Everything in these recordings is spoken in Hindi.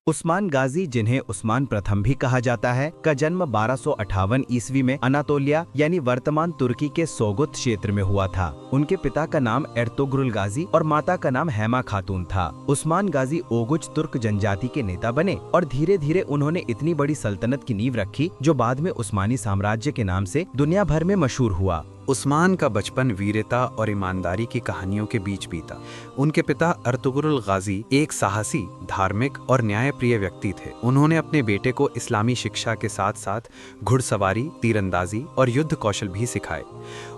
उस्मान गाजी, जिन्हें उस्मान प्रथम भी कहा जाता है, का जन्म 1258 ईस्वी में अनातोलिया यानी वर्तमान तुर्की के सोगुत क्षेत्र में हुआ था। उनके पिता का नाम एर्तुग्रुल गाजी और माता का नाम हेमा खातून था। उस्मान गाजी ओगुज तुर्क जनजाति के नेता बने और धीरे धीरे उन्होंने इतनी बड़ी सल्तनत की नींव रखी जो बाद में उस्मानी साम्राज्य के नाम से दुनिया भर में मशहूर हुआ। उस्मान का बचपन वीरता और ईमानदारी की कहानियों के बीच बीता। उनके पिता अर्तुगरुल गाजी एक साहसी, धार्मिक और न्यायप्रिय व्यक्ति थे। उन्होंने अपने बेटे को इस्लामी शिक्षा के साथ साथ घुड़सवारी, तीरंदाजी और युद्ध कौशल भी सिखाए।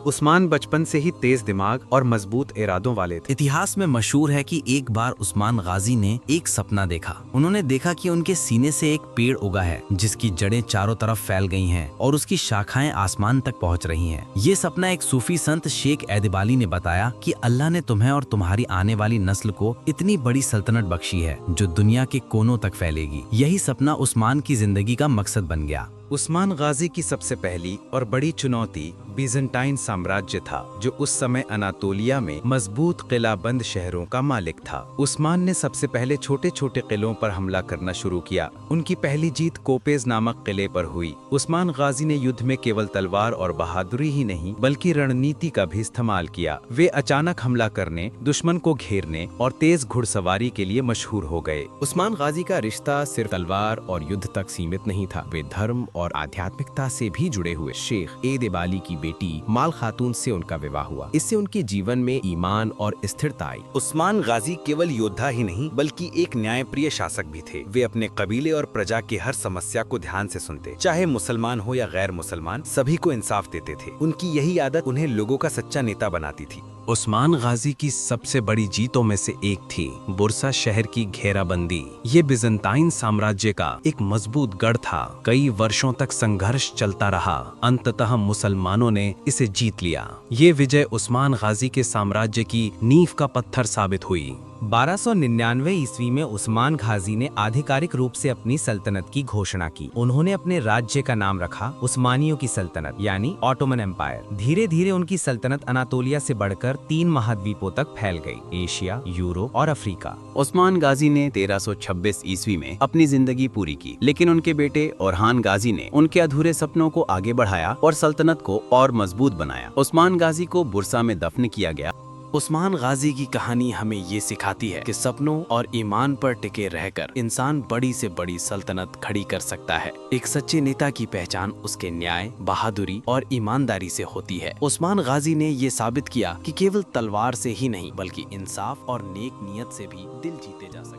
उस्मान बचपन से ही तेज दिमाग और मजबूत इरादों वाले थे। इतिहास में मशहूर है कि एक बार उस्मान गाजी ने एक सपना देखा। उन्होंने देखा कि उनके सीने से एक पेड़ उगा है जिसकी जड़ें चारों तरफ फैल गई हैं और उसकी शाखाएं आसमान तक पहुंच रही हैं। ये सपना एक सूफी संत शेख एदिबाली ने बताया कि अल्लाह ने तुम्हें और तुम्हारी आने वाली नस्ल को इतनी बड़ी सल्तनत बख्शी है जो दुनिया के कोनों तक फैलेगी। यही सपना उस्मान की जिंदगी का मकसद बन गया। उस्मान गाजी की सबसे पहली और बड़ी चुनौती बीजेंटाइन साम्राज्य था, जो उस समय अनातोलिया में मजबूत किलाबंद शहरों का मालिक था। उस्मान ने सबसे पहले छोटे छोटे किलों पर हमला करना शुरू किया। उनकी पहली जीत कोपेज नामक किले पर हुई। उस्मान गाजी ने युद्ध में केवल तलवार और बहादुरी ही नहीं बल्कि रणनीति का भी इस्तेमाल किया। वे अचानक हमला करने, दुश्मन को घेरने और तेज घुड़सवारी के लिए मशहूर हो गए। उस्मान गाजी का रिश्ता सिर्फ तलवार और युद्ध तक सीमित नहीं था। वे धर्म और आध्यात्मिकता से भी जुड़े हुए। शेख एदिबाली की बेटी माल खातून से उनका विवाह हुआ। इससे उनके जीवन में ईमान और स्थिरता आई। उस्मान गाजी केवल योद्धा ही नहीं बल्कि एक न्यायप्रिय शासक भी थे। वे अपने कबीले और प्रजा की हर समस्या को ध्यान से सुनते, चाहे मुसलमान हो या गैर मुसलमान, सभी को इंसाफ देते थे। उनकी यही आदत उन्हें लोगों का सच्चा नेता बनाती थी। उस्मान गाजी की सबसे बड़ी जीतों में से एक थी बुरसा शहर की घेराबंदी। ये बिजंताइन साम्राज्य का एक मजबूत गढ़ था। कई वर्षों तक संघर्ष चलता रहा। अंततः मुसलमानों ने इसे जीत लिया। ये विजय उस्मान गाजी के साम्राज्य की नींव का पत्थर साबित हुई। 1299 ईस्वी में उस्मान गाजी ने आधिकारिक रूप से अपनी सल्तनत की घोषणा की। उन्होंने अपने राज्य का नाम रखा उस्मानियों की सल्तनत यानी ऑटोमन एम्पायर। धीरे धीरे उनकी सल्तनत अनातोलिया से बढ़कर 3 महाद्वीपों तक फैल गई, एशिया, यूरोप और अफ्रीका। उस्मान गाजी ने 1326 ईस्वी में अपनी जिंदगी पूरी की, लेकिन उनके बेटे ओरहान गाजी ने उनके अधूरे सपनों को आगे बढ़ाया और सल्तनत को और मजबूत बनाया। उस्मान गाजी को बुरसा में दफन किया गया। उस्मान गाजी की कहानी हमें ये सिखाती है कि सपनों और ईमान पर टिके रहकर इंसान बड़ी से बड़ी सल्तनत खड़ी कर सकता है। एक सच्चे नेता की पहचान उसके न्याय, बहादुरी और ईमानदारी से होती है। उस्मान गाजी ने ये साबित किया कि केवल तलवार से ही नहीं बल्कि इंसाफ और नेक नियत से भी दिल जीते जा सकते हैं।